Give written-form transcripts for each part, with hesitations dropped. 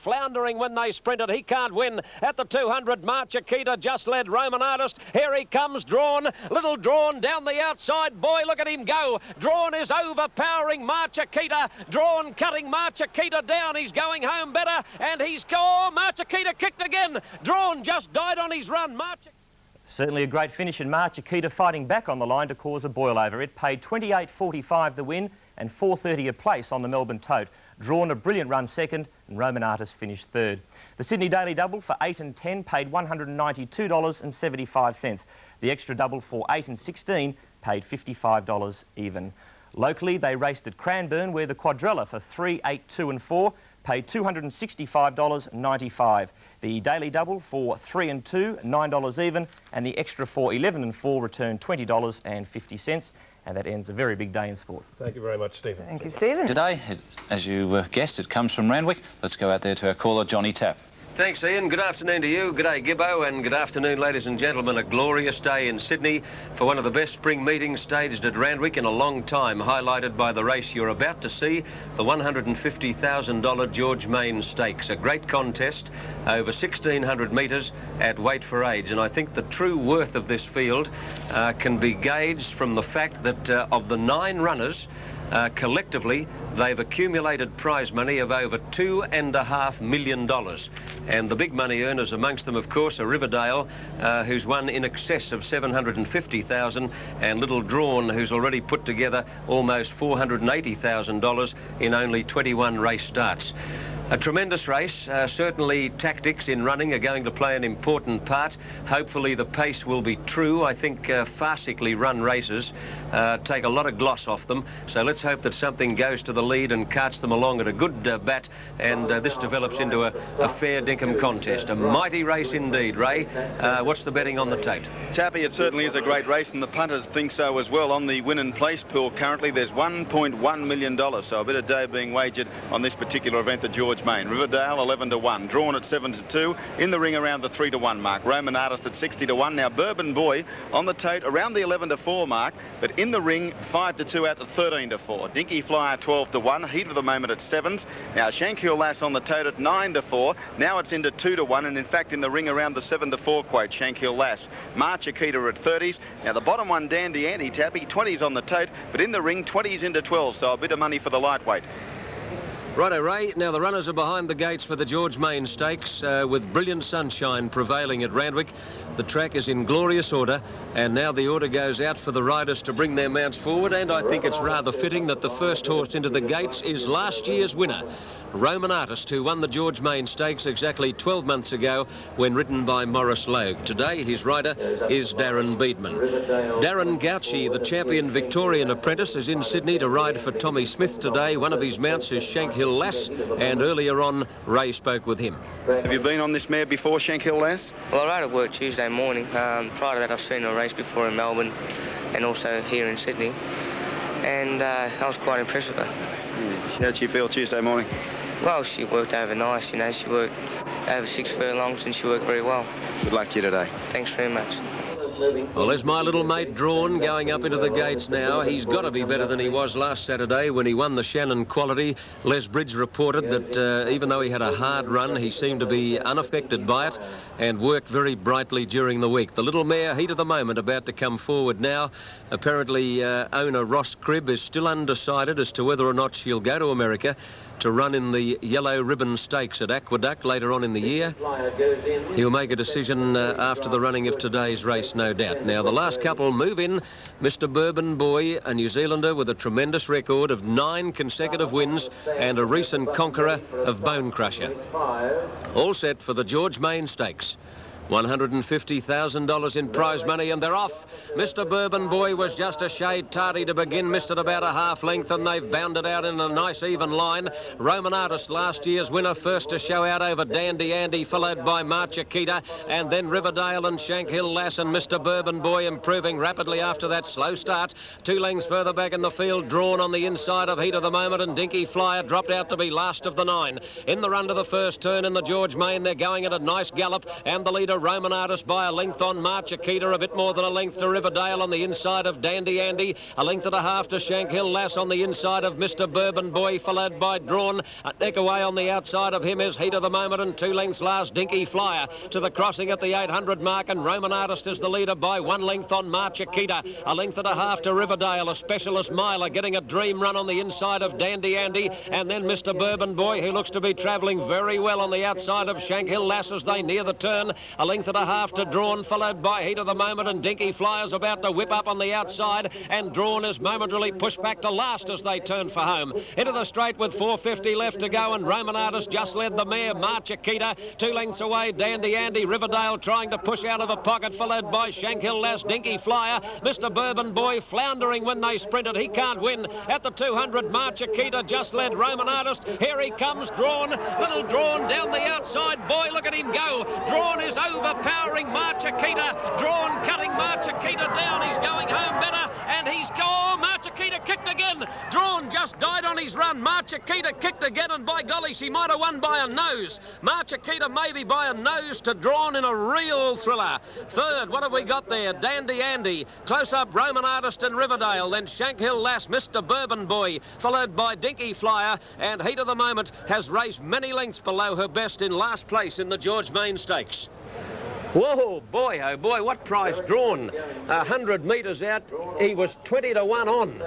Floundering when they sprinted. He can't win at the 200. Qlty just led Roman Artist. Here he comes, Drawn. Little Drawn down the outside. Boy, look at him go. Drawn is overpowering Qlty. Drawn cutting Qlty down. He's going home better. And he's... Oh, Qlty kicked again. Drawn just died on his run. Certainly a great finish, and Qlty fighting back on the line to cause a boil over. It paid $28.45 the win and $4.30 a place on the Melbourne Tote. Drawn a brilliant run second, and Roman Artist finished third. The Sydney Daily Double for 8 and 10 paid $192.75. The extra double for 8 and 16 paid $55 even. Locally, they raced at Cranbourne, where the quadrella for 3, 8, 2 and 4 paid $265.95. The Daily Double for 3 and 2, $9 even, and the extra for 11 and 4 returned $20.50. And that ends a very big day in sport. Thank you very much, Stephen. Thank you, Stephen. Today, as you guessed, it comes from Randwick. Let's go out there to our caller, Johnny Tapp. Thanks, Ian. Good afternoon to you. G'day, Gibbo, and good afternoon, ladies and gentlemen. A glorious day in Sydney for one of the best spring meetings staged at Randwick in a long time, highlighted by the race you're about to see, the $150,000 George Mayne Stakes. A great contest over 1,600 metres at weight for age, and I think the true worth of this field can be gauged from the fact that of the 9 runners, collectively, they've accumulated prize money of over $2.5 million. And the big money earners amongst them, of course, are Riverdale, who's won in excess of $750,000, and Little Drawn, who's already put together almost $480,000 in only 21 race starts. A tremendous race. Certainly tactics in running are going to play an important part. Hopefully the pace will be true. I think farcically run races take a lot of gloss off them. So let's hope that something goes to the lead and carts them along at a good bat, and this develops into a fair dinkum contest. A mighty race indeed, Ray. What's the betting on the Tote? Tappy, it certainly is a great race, and the punters think so as well. On the win and place pool currently, there's $1.1 million. So a bit of dough being wagered on this particular event, the George Mayne. Riverdale 11 to 1, Drawn at 7 to 2, in the ring around the 3 to 1 mark. Roman Artist at 60 to 1. Now Bourbon Boy on the Tote around the 11 to 4 mark, but in the ring 5 to 2 out to 13 to 4. Dinky Flyer 12 to 1, heat of the moment at 7s. Now Shankill Lass on the Tote at 9 to 4. Now it's into 2 to 1, and in fact in the ring around the 7 to 4 quote, Shankill Lass. Qlty at 30s. Now the bottom one, Dandy Andy Tappy, 20s on the Tote, but in the ring 20s into 12, so a bit of money for the lightweight. Righto, Ray. Now the runners are behind the gates for the George Mayne Stakes, with brilliant sunshine prevailing at Randwick. The track is in glorious order, and now the order goes out for the riders to bring their mounts forward, and I think it's rather fitting that the first horse into the gates is last year's winner, Roman Artist, who won the George Mayne Stakes exactly 12 months ago when ridden by Maurice Logue. Today his rider is Darren Beedman. Darren Qlty, the champion Victorian apprentice, is in Sydney to ride for Tommy Smith today. One of his mounts is Shankill Lass, and earlier on Ray spoke with him. Have you been on this mare before, Shankill Lass? Well, I rode at work Tuesday morning. Prior to that, I've seen a race before in Melbourne and also here in Sydney, and I was quite impressed with her. How did you feel Tuesday morning? Well, she worked overnight, you know. She worked over 6 furlongs and she worked very well. Good luck to you today. Thanks very much. Well, there's my little mate Drawn going up into the gates now. He's got to be better than he was last Saturday when he won the Shannon Qlty. Les Bridge reported that even though he had a hard run, he seemed to be unaffected by it and worked very brightly during the week. The little mare, heat of the moment, about to come forward now. Apparently, owner Ross Cribb is still undecided as to whether or not she'll go to America to run in the Yellow Ribbon Stakes at Aqueduct later on in the year. He'll make a decision after the running of today's race, no doubt. Now, the last couple move in. Mr. Bourbon Boy, a New Zealander with a tremendous record of 9 consecutive wins and a recent conqueror of Bone Crusher. All set for the George Mayne Stakes. $150,000 in prize money, and they're off. Mr. Bourbon Boy was just a shade tardy to begin, missed at about a half length, and they've bounded out in a nice even line. Roman Artist, last year's winner, first to show out over Dandy Andy, followed by Qlty, and then Riverdale and Shankill Lass, and Mr. Bourbon Boy improving rapidly after that slow start. 2 lengths further back in the field, Drawn on the inside of heat of the moment, and Dinky Flyer dropped out to be last of the 9. In the run to the first turn in the George Mayne, they're going at a nice gallop, and the leader Roman Artist by a length on March Akita, a bit more than a length to Riverdale on the inside of Dandy Andy, a length and a half to Shankhill Lass on the inside of Mr. Bourbon Boy, followed by Drawn. A neck away on the outside of him is Heat of the Moment, and 2 lengths last Dinky Flyer to the crossing at the 800 mark, and Roman Artist is the leader by 1 length on March Akita, a length and a half to Riverdale, a specialist miler getting a dream run on the inside of Dandy Andy, and then Mr. Bourbon Boy, who looks to be travelling very well on the outside of Shankhill Lass as they near the turn, a length and a half to Drawn, followed by Heat of the Moment, and Dinky Flyer's about to whip up on the outside, and Drawn is momentarily pushed back to last as they turn for home. Into the straight with 4:50 left to go, and Roman Artist just led the mare, March Akita, 2 lengths away, Dandy Andy, Riverdale trying to push out of a pocket, followed by Shankhill Lass, Dinky Flyer, Mr. Bourbon Boy floundering when they sprinted. He can't win at the 200. March Akita just led Roman Artist. Here he comes, Drawn, little Drawn down the outside. Boy, look at him go. Drawn is overpowering March Akita. Drawn cutting March Akita down. He's going home better, and he's gone. March Akita kicked again. Drawn just died on his run. March Akita kicked again, and by golly, she might have won by a nose. March Akita maybe by a nose to Drawn in a real thriller. Third, what have we got there? Dandy Andy, close up Roman Artist and Riverdale, then Shankhill Lass, Mr. Bourbon Boy, followed by Dinky Flyer, and Heat of the Moment has raced many lengths below her best in last place in the George Main Stakes. Whoa, boy, oh boy, what price Drawn. 100 metres out, he was 20 to 1 on.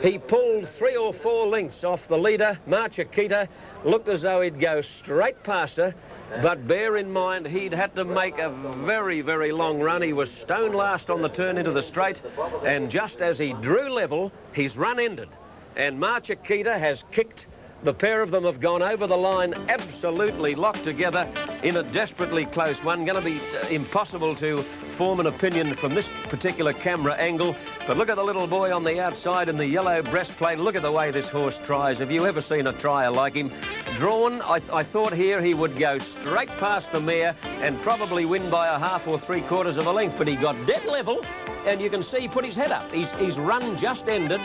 He pulled 3 or 4 lengths off the leader, March Akita. Looked as though he'd go straight past her, but bear in mind he'd had to make a very, very long run. He was stone last on the turn into the straight, and just as he drew level, his run ended. And March Akita has kicked. The pair of them have gone over the line, absolutely locked together in a desperately close one. Going to be impossible to form an opinion from this particular camera angle. But look at the little boy on the outside in the yellow breastplate. Look at the way this horse tries. Have you ever seen a trier like him? Drawn, I thought here he would go straight past the mare and probably win by a half or 3/4 of a length. But he got dead level, and you can see he put his head up. His run just ended.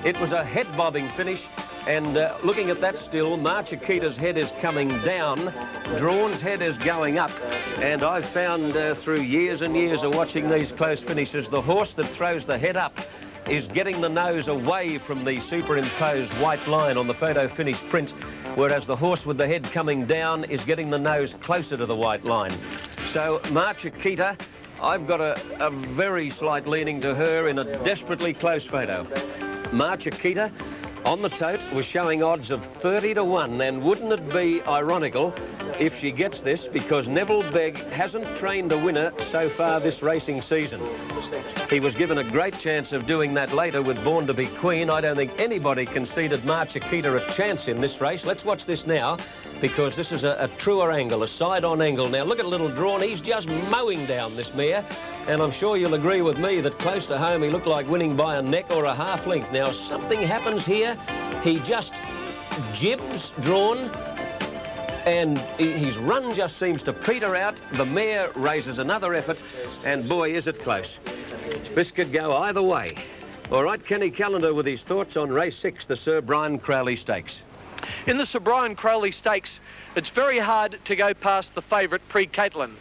It was a head-bobbing finish. And looking at that still, March Akita's head is coming down, Drawn's head is going up, and I've found through years and years of watching these close finishes, the horse that throws the head up is getting the nose away from the superimposed white line on the photo finish print, whereas the horse with the head coming down is getting the nose closer to the white line. So March Akita, I've got a very slight leaning to her in a desperately close photo. March Akita on the tote was showing odds of 30 to 1, and wouldn't it be ironical if she gets this, because Neville Begg hasn't trained a winner so far this racing season. He was given a great chance of doing that later with Born to Be Queen. I don't think anybody conceded March Akita a chance in this race. Let's watch this now, because this is a truer angle, a side-on angle. Now look at little Drawn, he's just mowing down this mare, and I'm sure you'll agree with me that close to home he looked like winning by a neck or a half length. Now something happens here, he just jibs Drawn, and his run just seems to peter out. The mare raises another effort, and boy, is it close. This could go either way. All right, Kenny Callender with his thoughts on race 6, the Sir Brian Crowley Stakes. In the Sir Brian Crowley Stakes, it's very hard to go past the favourite, Qlty.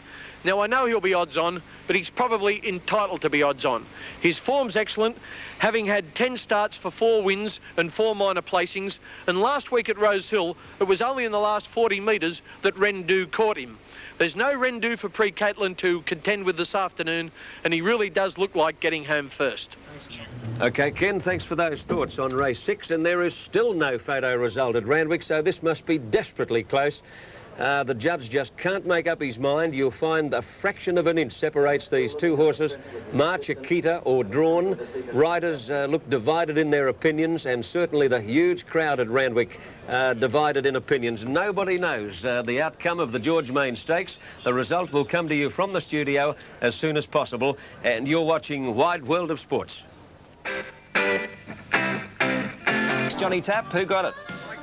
Now, I know he'll be odds on, but he's probably entitled to be odds on. His form's excellent, having had 10 starts for 4 wins and 4 minor placings, and last week at Rose Hill, it was only in the last 40 metres that Rendu caught him. There's no Rendu for Qlty to contend with this afternoon, and he really does look like getting home first. OK, Ken, thanks for those thoughts on race 6, and there is still no photo result at Randwick, so this must be desperately close. The judge just can't make up his mind. You'll find a fraction of an inch separates these two horses, March Akita or Drawn. Riders look divided in their opinions, and certainly the huge crowd at Randwick divided in opinions. Nobody knows the outcome of the George Main Stakes. The result will come to you from the studio as soon as possible, and you're watching Wide World of Sports. Johnny Tapp, who got it?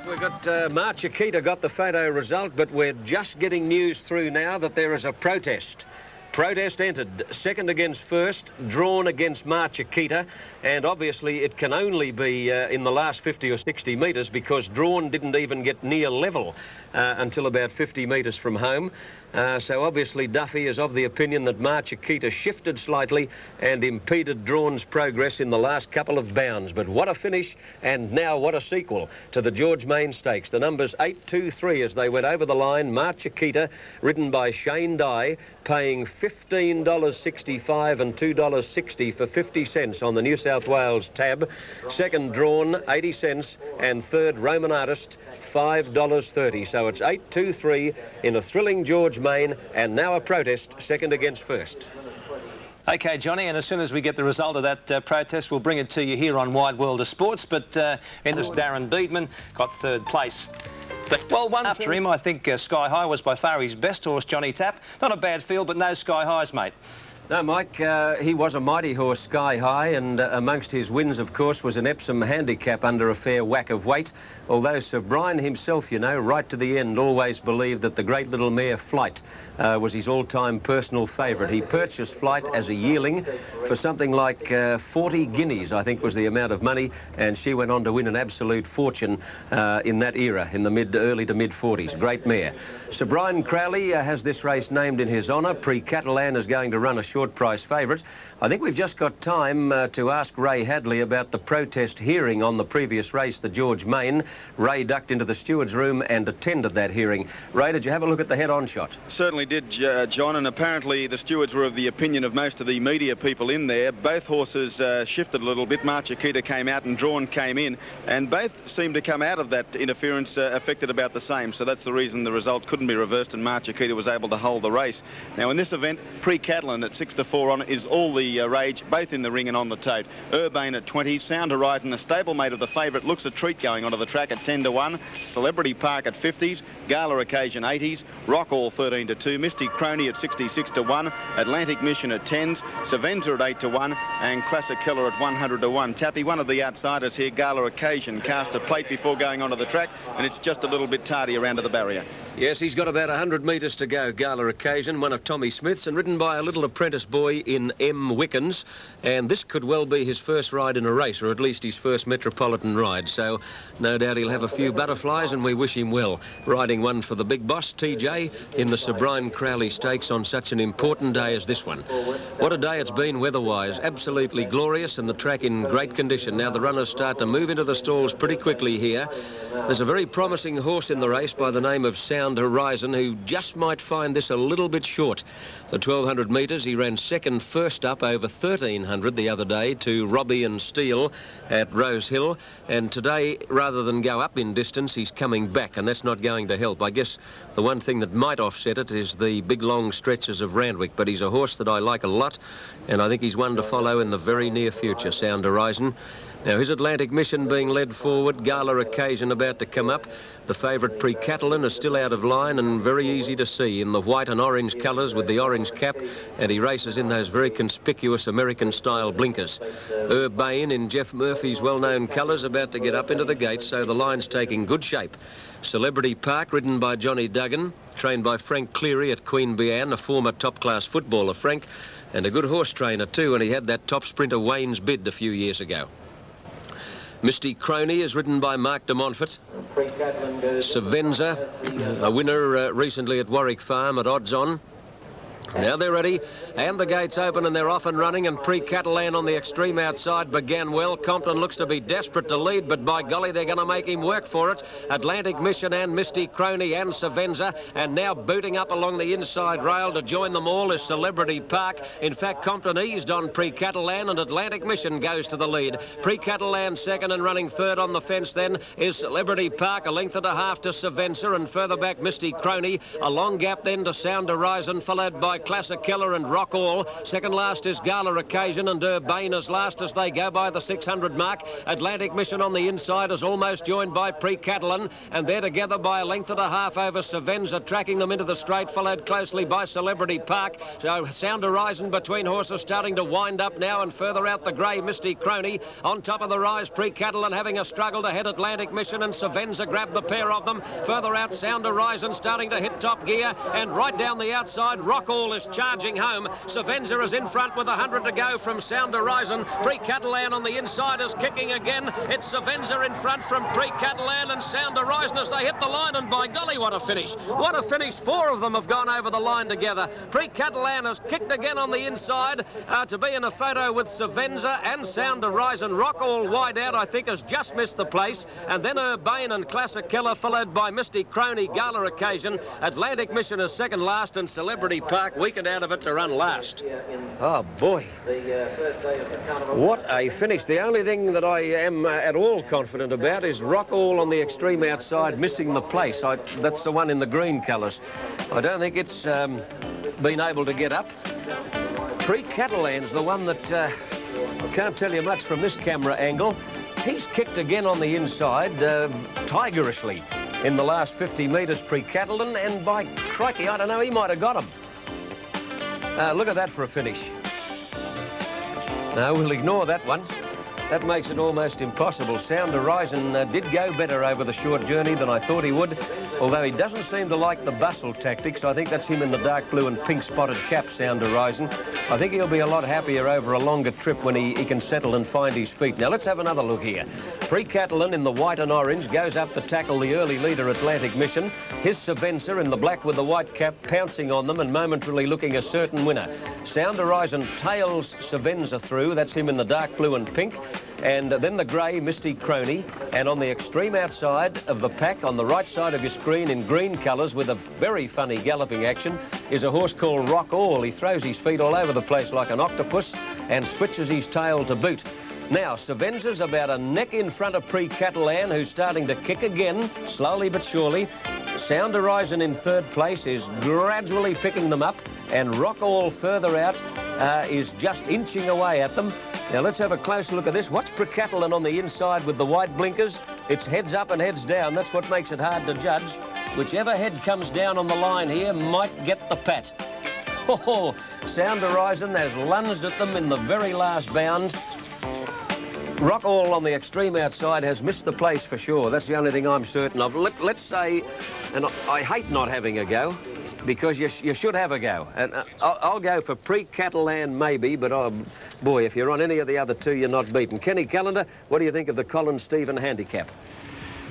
We've got March Akita got the photo result, but we're just getting news through now that there is a protest. Protest entered, second against first, drawn against Qlty, and obviously it can only be in the last 50 or 60 metres because drawn didn't even get near level until about 50 metres from home. So obviously Duffy is of the opinion that Qlty shifted slightly and impeded Drawn's progress in the last couple of bounds. But what a finish, and now what a sequel to the George Main Stakes. The numbers 8, 2, 3 as they went over the line. Qlty, ridden by Shane Dye, paying $15.65 and $2.60 for 50 cents on the New South Wales tab. Second Drawn, 80 cents, and third Roman Artist, $5.30. So it's 8, 2, 3 in a thrilling George Main, and now a Protest, second against first. OK, Johnny, and as soon as we get the result of that protest, we'll bring it to you here on Wide World of Sports. But in this, Darren Beedman got third place. But, well, one after him, I think Sky High was by far his best horse, Johnny Tapp. Not a bad field, but no Sky Highs, mate. No, Mike, he was a mighty horse, Sky High, and amongst his wins, of course, was an Epsom handicap under a fair whack of weight. Although Sir Brian himself, you know, right to the end, always believed that the great little mare Flight was his all-time personal favourite. He purchased Flight as a yearling for something like 40 guineas, I think was the amount of money, and she went on to win an absolute fortune in that era, in the early to mid-40s. Great mare. Sir Brian Crowley has this race named in his honour. Pre-Catalan is going to run a short price favourite. I think we've just got time to ask Ray Hadley about the protest hearing on the previous race, the George Main. Ray ducked into the steward's room and attended that hearing. Ray, did you have a look at the head-on shot? Certainly did, John, and apparently the stewards were of the opinion of most of the media people in there. Both horses shifted a little bit. Qlty came out and Drawn came in, and both seemed to come out of that interference affected about the same. So that's the reason the result couldn't be reversed and Qlty was able to hold the race. Now in this event, Pre-Catalan at 6 to 4 on is all the rage, both in the ring and on the tote. Urbane at 20, Sound Horizon, a stablemate of the favourite, looks a treat going onto the track at 10 to 1. Celebrity Park at 50s, Gala Occasion 80s, Rock All 13 to 2, Mystic Crony at 66 to 1, Atlantic Mission at 10s, Savenza at 8 to 1, and Classic Killer at 100 to 1. Tappy, one of the outsiders here, Gala Occasion, cast a plate before going onto the track, and it's just a little bit tardy around to the barrier. Yes, he's got about 100 metres to go, Gala Occasion, one of Tommy Smith's, and ridden by a little apprentice boy in M. Wickens, and this could well be his first ride in a race, or at least his first metropolitan ride, so no doubt he'll have a few butterflies, and we wish him well. Riding one for the big boss, TJ, in the Sir Brian Crowley Stakes on such an important day as this one. What a day it's been weather-wise, absolutely glorious, and the track in great condition. Now the runners start to move into the stalls pretty quickly here. There's a very promising horse in the race by the name of Sound Horizon, who just might find this a little bit short. The 1200 metres, he ran second first up over 1300 the other day to Robbie and Steele at Rose Hill, and today, rather than go up in distance, he's coming back, and that's not going to help. I guess the one thing that might offset it is the big long stretches of Randwick, but he's a horse that I like a lot, and I think he's one to follow in the very near future, Sound Horizon. Now, his Atlantic Mission being led forward, Gala Occasion about to come up. The favourite Pre-Catalan is still out of line and very easy to see in the white and orange colours with the orange cap, and he races in those very conspicuous American-style blinkers. Urbane in Jeff Murphy's well-known colours about to get up into the gates, so the line's taking good shape. Celebrity Park, ridden by Johnny Duggan, trained by Frank Cleary at Queen Beanne, a former top-class footballer, Frank, and a good horse trainer too, and he had that top sprinter Wayne's Bid a few years ago. Mystic Crony is ridden by Mark de Montfort. Savenza, a winner recently at Warwick Farm at odds on. Now they're ready, and the gates open, and they're off and running, and Pre-Catalan on the extreme outside began well. Compton looks to be desperate to lead, but by golly, they're going to make him work for it. Atlantic Mission and Mystic Crony and Savenza, and now booting up along the inside rail to join them all is Celebrity Park. In fact, Compton eased on Pre-Catalan, and Atlantic Mission goes to the lead. Pre-Catalan second, and running third on the fence then is Celebrity Park, a length and a half to Savenza, and further back Mystic Crony. A long gap then to Sound Horizon, followed by Classic Killer and Rock All. Second last is Gala Occasion, and Urbane is last as they go by the 600 mark. Atlantic Mission on the inside is almost joined by Pre-Catalan, and they're together by a length and a half over Savenza, tracking them into the straight, followed closely by Celebrity Park. So Sound Horizon between horses starting to wind up now, and further out the grey Mystic Crony. On top of the rise, Pre-Catalan having a struggle to head Atlantic Mission, and Savenza grabbed the pair of them. Further out, Sound Horizon starting to hit top gear, and right down the outside, Rock All is charging home. Savenza is in front with 100 to go from Sound Horizon. Pre-Catalan on the inside is kicking again. It's Savenza in front from Pre-Catalan and Sound Horizon as they hit the line, and by golly, what a finish. What a finish. 4 of them have gone over the line together. Pre-Catalan has kicked again on the inside to be in a photo with Savenza and Sound Horizon. Rock All wide out, I think, has just missed the place, and then Urbane and Classic Killer followed by Misty Crowley, Gala Occasion. Atlantic Mission is second last, and Celebrity Park weakened out of it to run last. Oh boy, what a finish. The only thing that I am at all confident about is Rock All on the extreme outside missing the place. That's the one in the green colours. I don't think it's been able to get up. Pre-Catalan's the one that I can't tell you much from this camera angle. He's kicked again on the inside, tigerishly, in the last 50 metres. Pre-Catalan, and by crikey, I don't know, he might have got him. Look at that for a finish. No, we'll ignore that one. That makes it almost impossible. Sound Horizon did go better over the short journey than I thought he would, although he doesn't seem to like the bustle tactics. I think that's him in the dark blue and pink spotted cap, Sound Horizon. I think he'll be a lot happier over a longer trip when he can settle and find his feet. Now, let's have another look here. Pre-Catalan in the white and orange goes up to tackle the early leader, Atlantic Mission. His Savenza in the black with the white cap pouncing on them and momentarily looking a certain winner. Sound Horizon tails Savenza through. That's him in the dark blue and pink. And then the grey, Misty Crowley. And on the extreme outside of the pack, on the right side of your screen in green colours with a very funny galloping action, is a horse called Rock All. He throws his feet all over the place like an octopus and switches his tail to boot. Now, Savenza's about a neck in front of Pre-Catalan, who's starting to kick again, slowly but surely. Sound Horizon in third place is gradually picking them up, and Rock All further out is just inching away at them. Now, let's have a close look at this. Watch Pre-Catalan on the inside with the white blinkers. It's heads up and heads down. That's what makes it hard to judge. Whichever head comes down on the line here might get the pat. Oh, Sound Horizon has lunged at them in the very last bound. Rock All on the extreme outside has missed the place for sure. That's the only thing I'm certain of. Let's say, and I hate not having a go, because you should have a go. And I'll go for Pre-Catalan maybe, but oh boy, if you're on any of the other two, you're not beaten. Kenny Callender, what do you think of the Colin Stephen handicap?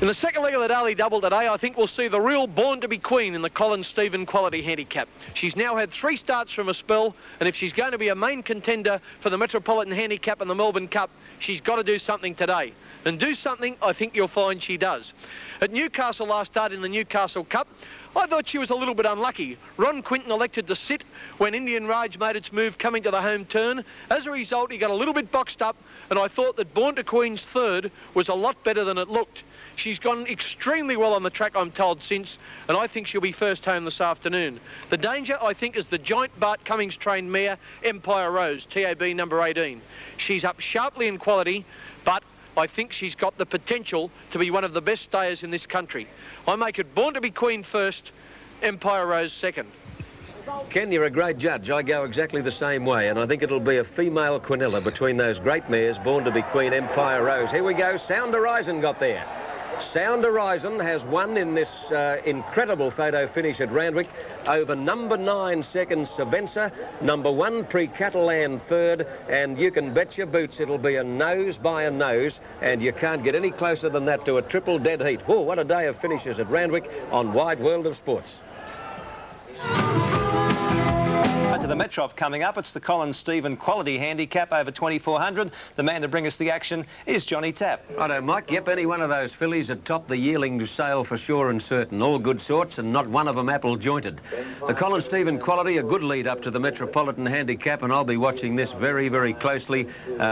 In the second leg of the daily double today, I think we'll see the real Born to be Queen in the Colin Stephen Qlty handicap. She's now had 3 starts from a spell, and if she's going to be a main contender for the Metropolitan Handicap and the Melbourne Cup, she's got to do something today. And do something, I think you'll find she does. At Newcastle last start in the Newcastle Cup, I thought she was a little bit unlucky. Ron Quinton elected to sit when Indian Raj made its move coming to the home turn. As a result, he got a little bit boxed up, and I thought that Born to Queen's third was a lot better than it looked. She's gone extremely well on the track, I'm told, since, and I think she'll be first home this afternoon. The danger, I think, is the giant Bart Cummings trained mare, Empire Rose, TAB number 18. She's up sharply in quality, but I think she's got the potential to be one of the best stayers in this country. I make it Born to be Queen first, Empire Rose second. Ken, you're a great judge. I go exactly the same way, and I think it'll be a female quinella between those great mares, Born to be Queen, Empire Rose. Here we go. Sound Horizon got there. Sound Horizon has won in this incredible photo finish at Randwick over number 9 second Savenza, number 1 Pre-Catalan third, and you can bet your boots it'll be a nose by a nose, and you can't get any closer than that to a triple dead heat. Oh, what a day of finishes at Randwick on Wide World of Sports. To the Metrop coming up, it's the Colin Stephen Qlty handicap over 2400. The man to bring us the action is Johnny Tapp. Righto, Mike. Yep, any one of those fillies had topped the yearling sale for sure and certain. All good sorts and not one of them apple jointed. The Colin Stephen Qlty, a good lead up to the Metropolitan handicap, and I'll be watching this very, very closely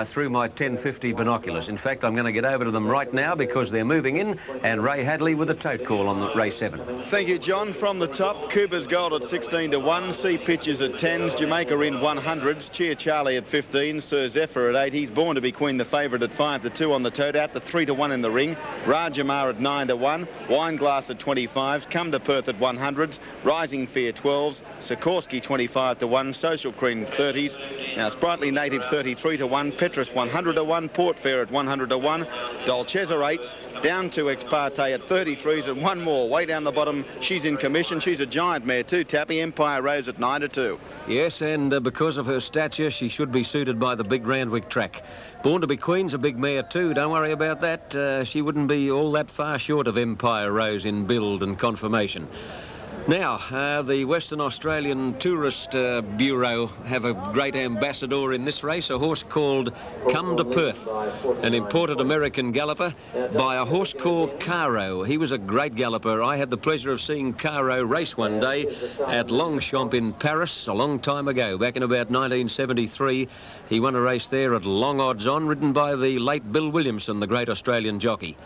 through my 1050 binoculars. In fact, I'm going to get over to them right now because they're moving in, and Ray Hadley with a tote call on the race 7. Thank you, John. From the top, Cooper's Gold at 16 to 1, C Pitches at 10, Jamaica in 100s, Cheer Charlie at 15, Sir Zephyr at 8. He's Born to be Queen, the favourite, at 5 to 2 on the tote out, the 3 to 1 in the ring. Rajamar at 9 to 1, Wineglass at 25s, Come to Perth at 100s, Rising Fear 12s, Sikorsky 25 to 1, Social Cream 30s. Now Sprightly Native 33 to 1, Petrus 100 to 1, Port Fair at 100 to 1, Dolcezza 8s, down to Ex Parte at 33s and one more way down the bottom. She's in commission. She's a giant mare too, Tappy. Empire Rose at 9-2. Yes, and because of her stature, she should be suited by the big Randwick track. Born to be Queen's a big mare too, don't worry about that. She wouldn't be all that far short of Empire Rose in build and conformation. Now, the Western Australian Tourist Bureau have a great ambassador in this race, a horse called Come to Perth, an imported American galloper by a horse called Caro. He was a great galloper. I had the pleasure of seeing Caro race one day at Longchamp in Paris a long time ago, back in about 1973. He won a race there at long odds on, ridden by the late Bill Williamson, the great Australian jockey.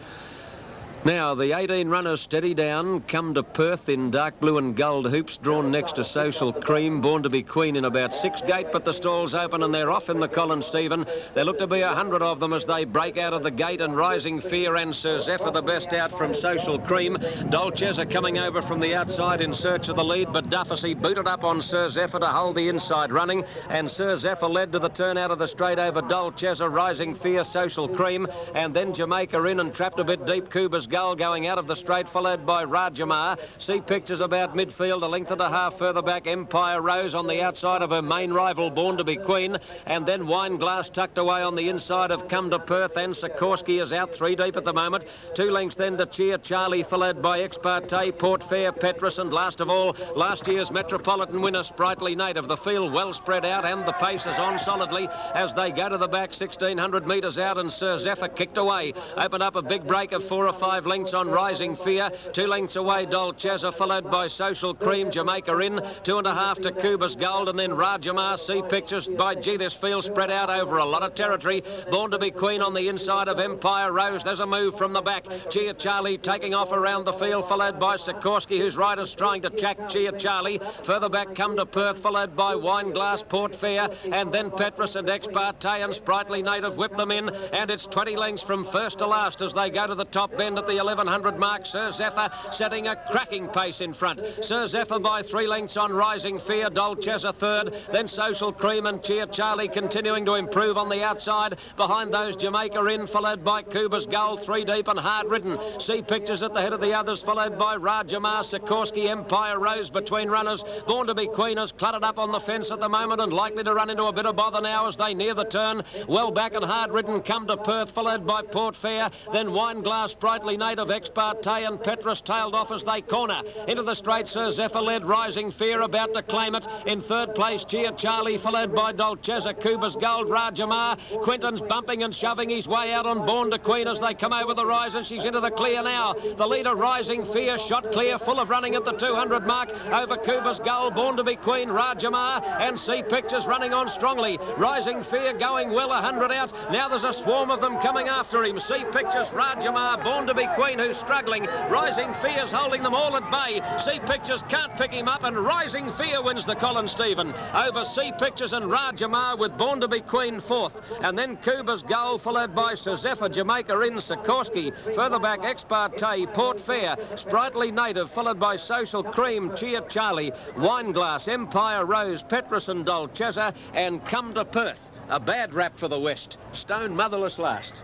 Now, the 18 runners steady down, Come to Perth in dark blue and gold hoops, drawn next to Social Cream, Born to be Queen in about 6 gate, but the stall's open and they're off in the Colin Stephen. There look to be 100 of them as they break out of the gate, and Rising Fear and Sir Zephyr the best out from Social Cream. Dolces are coming over from the outside in search of the lead, but Dufficy booted up on Sir Zephyr to hold the inside running, and Sir Zephyr led to the turn out of the straight over Dolces, Rising Fear, Social Cream, and then Jamaica in and trapped a bit deep. Cuba's Gull going out of the straight, followed by Rajamar. See pictures about midfield, a length and a half further back. Empire Rose on the outside of her main rival, Born to be Queen, and then Wine Glass tucked away on the inside of Come to Perth, and Sikorsky is out 3 deep at the moment. 2 lengths then to Cheer Charlie, followed by Ex Parte, Port Fair, Petrus, and last of all, last year's Metropolitan winner, Sprightly Native. The field well spread out and the pace is on solidly as they go to the back 1,600 metres out, and Sir Zephyr kicked away. Opened up a big break of 4 or 5 lengths on Rising Fear. 2 lengths away, Dolcezza, followed by Social Cream, Jamaica in. 2.5 to Cuba's Gold, and then Rajamar. See pictures by G. This field spread out over a lot of territory. Born to be Queen on the inside of Empire Rose. There's a move from the back. Cheer Charlie taking off around the field, followed by Sikorsky, whose rider's trying to track Cheer Charlie. Further back, Come to Perth, followed by Wine Glass, Port Fair, and then Petrus and Ex Parte and Sprightly Native whip them in, and it's 20 lengths from first to last as they go to the top bend at the 1100 mark. Sir Zephyr setting a cracking pace in front. Sir Zephyr by 3 lengths on Rising Fear, Dolcezza third, then Social Cream and Cheer Charlie continuing to improve on the outside. Behind those, Jamaica in, followed by Cuba's Gold, 3 deep and hard ridden. See pictures at the head of the others, followed by Rajamar, Sikorsky, Empire Rose between runners. Born to be Queen has cluttered up on the fence at the moment and likely to run into a bit of bother now as they near the turn. Well back and hard ridden, Come to Perth, followed by Port Fair, then Wine Glass, Sprightly Native, Ex Parte and Petrus tailed off as they corner. Into the straight, Sir Zephyr led Rising Fear, about to claim it. In third place, Cheer Charlie, followed by Dolcezza, Cuba's Gold, Rajamar. Quinton's bumping and shoving his way out on Born to Queen as they come over the rise, and she's into the clear now. The leader, Rising Fear, shot clear, full of running at the 200 mark over Cuba's Gold, Born to be Queen, Rajamar, and See Pictures running on strongly. Rising Fear going well, 100 out. Now there's a swarm of them coming after him. See Pictures, Rajamar, Born to be Queen, who's struggling. Rising Fear's holding them all at bay. See Pictures can't pick him up, and Rising Fear wins the Colin Stephen over See Pictures and Rajamar, with Born to be Queen fourth, and then Cuba's Goal, followed by Sir Zephyr, Jamaica in, Sikorsky. Further back, Ex Parte, Port Fair, Sprightly Native, followed by Social Cream, Cheer Charlie, Wine Glass, Empire Rose, Petrus and Dolcezza, and Come to Perth. A bad rap for the West. Stone motherless last.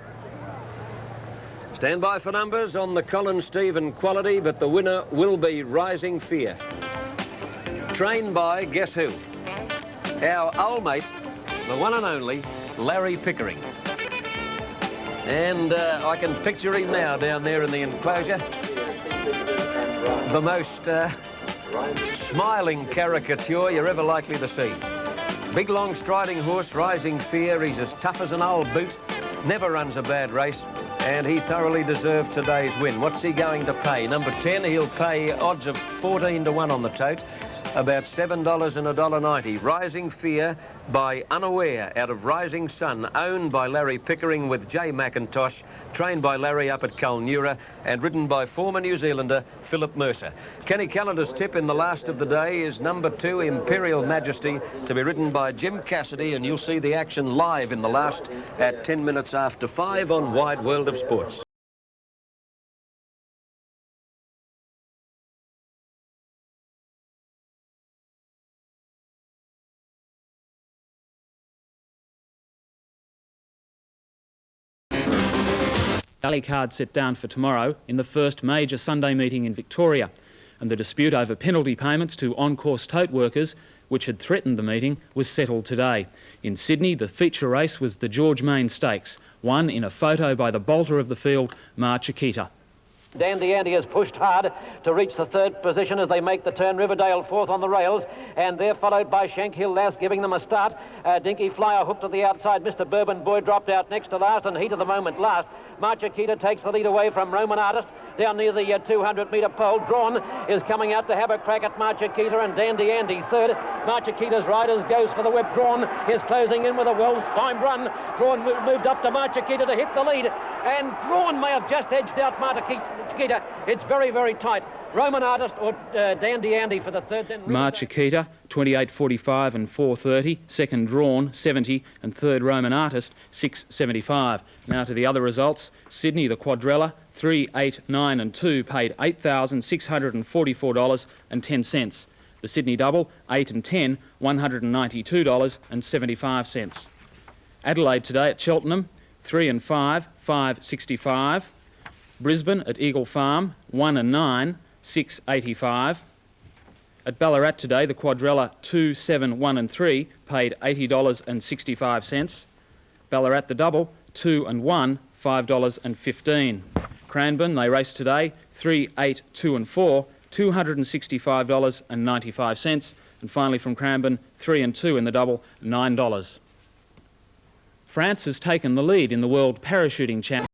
Stand by for numbers on the Colin Stephen Qlty, but the winner will be Rising Fear. Trained by, guess who? Our old mate, the one and only Larry Pickering. And I can picture him now down there in the enclosure. The most smiling caricature you're ever likely to see. Big, long, striding horse, Rising Fear. He's as tough as an old boot, never runs a bad race, and he thoroughly deserved today's win. What's he going to pay? Number 10, he'll pay odds of 14 to 1 on the tote, about $7 and $1.90. Rising Fear by Unaware out of Rising Sun, owned by Larry Pickering with Jay McIntosh, trained by Larry up at Kulnura, and ridden by former New Zealander Philip Mercer. Kenny Calendar's tip in the last of the day is number 2, Imperial Majesty, to be ridden by Jim Cassidy, and you'll see the action live in the last at 10 minutes after 5 on Wide World of Sports. Rally card set down for tomorrow in the first major Sunday meeting in Victoria, and the dispute over penalty payments to on-course tote workers, which had threatened the meeting, was settled today. In Sydney, the feature race was the George Main Stakes, won in a photo by the bolter of the field, Qlty. Dandy Andy has pushed hard to reach the third position as they make the turn. Riverdale fourth on the rails, and they're followed by Shankhill Lass giving them a start. Dinky Flyer hooked to the outside. Mr. Bourbon Boy dropped out next to last, and heat of the moment last. Qlty takes the lead away from Roman Artist down near the 200-metre pole. Drawn is coming out to have a crack at Qlty, and Dandy Andy third. Qlty's riders goes for the whip. Drawn is closing in with a well-timed run. Drawn moved up to Qlty to hit the lead, and Drawn may have just edged out Qlty. It's very, very tight. Roman Artist or Dandy Andy for the third. Then Qlty, 28.45 and 4.30. Second Drawn, 70. And third Roman Artist, 6.75. Now to the other results. Sydney, the Quadrella, 3, 8, 9 and 2 paid $8,644.10. The Sydney Double, 8 and 10, $192.75. Adelaide today at Cheltenham, 3 and 5, $5.65. Brisbane at Eagle Farm, 1 and 9, $6.85. At Ballarat today, the Quadrella 2, 7, 1 and 3 paid $80.65. Ballarat the Double 2 and 1, $5.15. Cranbourne, they race today 3, 8, 2 and 4, $265.95. And finally from Cranbourne 3 and 2 in the Double, $9. France has taken the lead in the World Parachuting Championship.